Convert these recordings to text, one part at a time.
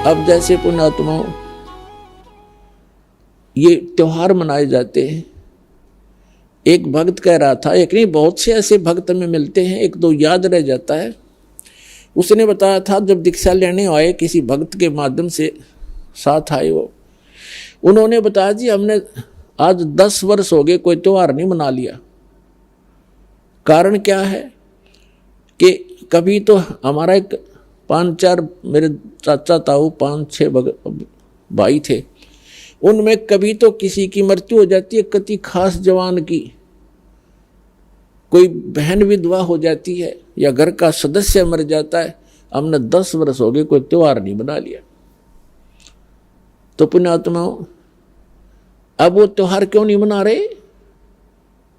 अब जैसे पुण्यात्माओं ये त्योहार मनाए जाते हैं, एक भक्त कह रहा था, एक नहीं बहुत से ऐसे भक्त में मिलते हैं, एक दो याद रह जाता है। उसने बताया था जब दीक्षा लेने आए किसी भक्त के माध्यम से साथ आए वो, उन्होंने बताया जी हमने आज 10 वर्ष हो गए कोई त्योहार नहीं मना लिया। कारण क्या है कि कभी तो हमारा एक 5-4 मेरे चाचा ताऊ 5-6 भाई थे, उनमें कभी तो किसी की मृत्यु हो जाती है, किसी खास जवान की, कोई बहन विधवा हो जाती है या घर का सदस्य मर जाता है। हमने 10 वर्ष हो गए कोई त्योहार नहीं बना लिया। तो पुण्यात्माओं अब वो त्योहार क्यों नहीं मना रहे?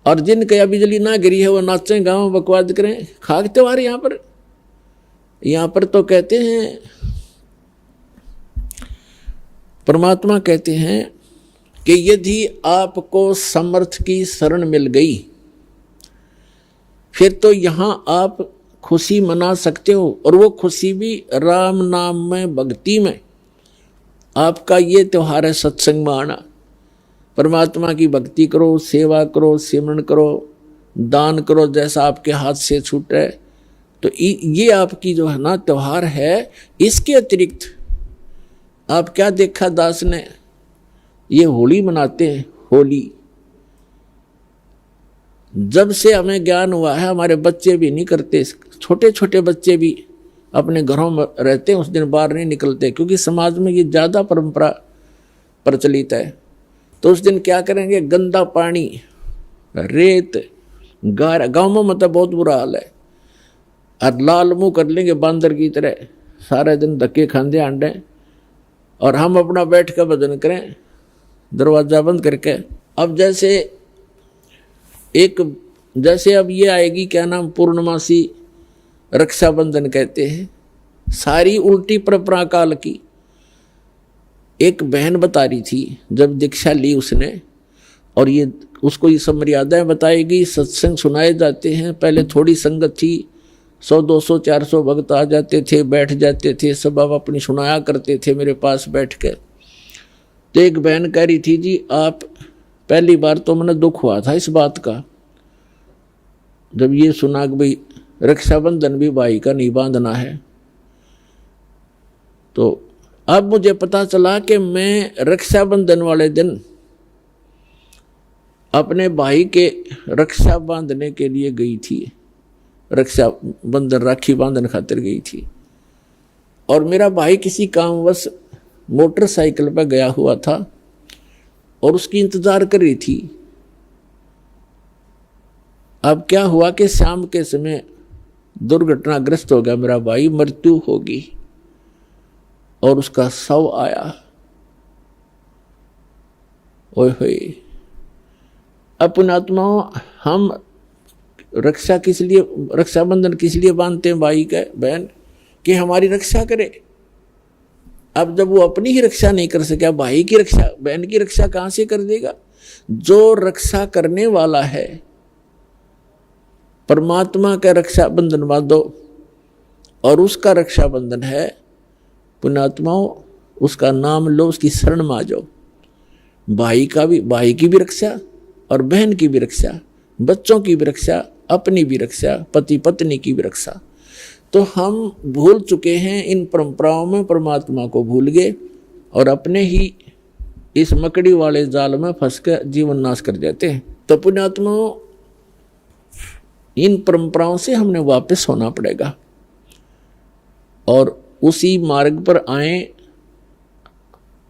और जिनके या बिजली ना गिरी है वो नाचें गाँव बकवाद करें, खाक त्योहार यहाँ पर तो कहते हैं, परमात्मा कहते हैं कि यदि आपको समर्थ की शरण मिल गई फिर तो यहाँ आप खुशी मना सकते हो, और वो खुशी भी राम नाम में, भक्ति में। आपका ये त्योहार है सत्संग में आना, परमात्मा की भक्ति करो, सेवा करो, सिमरन करो, दान करो जैसा आपके हाथ से छूटे। तो ये आपकी जो है ना त्योहार है। इसके अतिरिक्त आप क्या देखा दास ने, ये होली मनाते हैं। होली जब से हमें ज्ञान हुआ है हमारे बच्चे भी नहीं करते, छोटे छोटे बच्चे भी अपने घरों में रहते हैं, उस दिन बाहर नहीं निकलते, क्योंकि समाज में ये ज़्यादा परंपरा प्रचलित है। तो उस दिन क्या करेंगे, गंदा पानी, रेत, गाँव में मतलब बहुत बुरा हाल है, और लाल मुँह कर लेंगे बांदर की तरह, सारे दिन धक्के खांदे आंडे, और हम अपना बैठ कर भजन करें दरवाज़ा बंद करके। अब जैसे अब ये आएगी क्या नाम, पूर्णमासी, रक्षाबंधन कहते हैं, सारी उल्टी परंपरा काल की। एक बहन बता रही थी जब दीक्षा ली उसने, और ये उसको ये सब मर्यादाएं बताएगी, सत्संग सुनाए जाते हैं। पहले थोड़ी संगत थी, 100, 200, 400 भक्त आ जाते थे, बैठ जाते थे, सब अब अपनी सुनाया करते थे मेरे पास बैठ के। तो एक बहन कह रही थी जी आप, पहली बार तो मैंने दुख हुआ था इस बात का जब ये सुना कि भाई रक्षाबंधन भी भाई का नहीं बांधना है। तो अब मुझे पता चला कि मैं रक्षाबंधन वाले दिन अपने भाई के रक्षा बांधने के लिए गई थी, रक्षाबंधन राखी बांधन खातिर गई थी, और मेरा भाई किसी कामवश मोटरसाइकिल पर गया हुआ था और उसकी इंतजार कर रही थी। अब क्या हुआ कि शाम के समय दुर्घटनाग्रस्त हो गया मेरा भाई, मृत्यु होगी, और उसका शव आया। ओए होए, अब पुण्यात्माओं हम रक्षाबंधन किस लिए बांधते हैं भाई का, बहन, कि हमारी रक्षा करे। अब जब वो अपनी ही रक्षा नहीं कर सका, भाई की रक्षा, बहन की रक्षा कहां से कर देगा? जो रक्षा करने वाला है परमात्मा का रक्षाबंधन बांधो, और उसका रक्षाबंधन है पुण्यात्माओं, उसका नाम लो, उसकी शरण में आ जाओ। भाई की भी रक्षा और बहन की भी रक्षा, बच्चों की भी रक्षा, अपनी भी रक्षा, पति पत्नी की भी रक्षा। तो हम भूल चुके हैं इन परंपराओं में, परमात्मा को भूल गए और अपने ही इस मकड़ी वाले जाल में फंस कर जीवन नाश कर जाते हैं। तो पुण्यात्माओं इन परंपराओं से हमने वापस होना पड़ेगा और उसी मार्ग पर आए।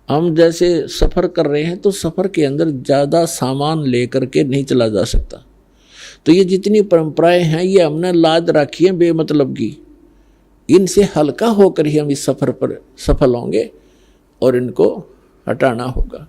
हम जैसे सफ़र कर रहे हैं तो सफ़र के अंदर ज़्यादा सामान लेकर के नहीं चला जा सकता। तो ये जितनी परंपराएं हैं ये हमने लाद रखी है बेमतलब की, इनसे हल्का होकर ही हम इस सफ़र पर सफल होंगे और इनको हटाना होगा।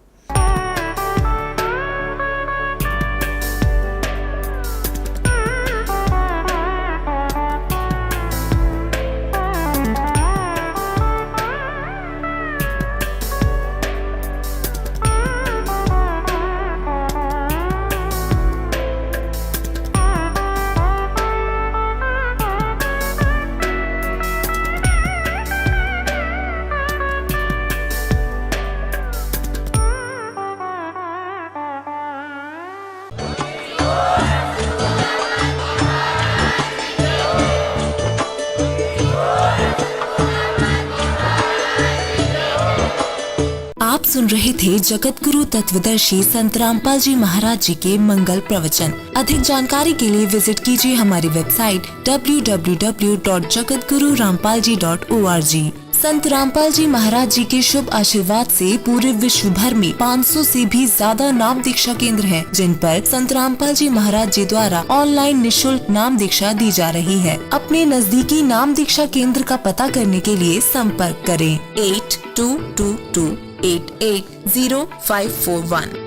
सुन रहे थे जगत गुरु तत्वदर्शी संत रामपाल जी महाराज जी के मंगल प्रवचन। अधिक जानकारी के लिए विजिट कीजिए हमारी वेबसाइट www.jagatgururampalji.org। संत रामपाल जी महाराज जी के शुभ आशीर्वाद से पूरे विश्व भर में 500 से भी ज्यादा नाम दीक्षा केंद्र हैं, जिन पर संत रामपाल जी महाराज जी द्वारा ऑनलाइन निशुल्क नाम दीक्षा दी जा रही है। अपने नजदीकी नाम दीक्षा केंद्र का पता करने के लिए संपर्क करें 8222880541।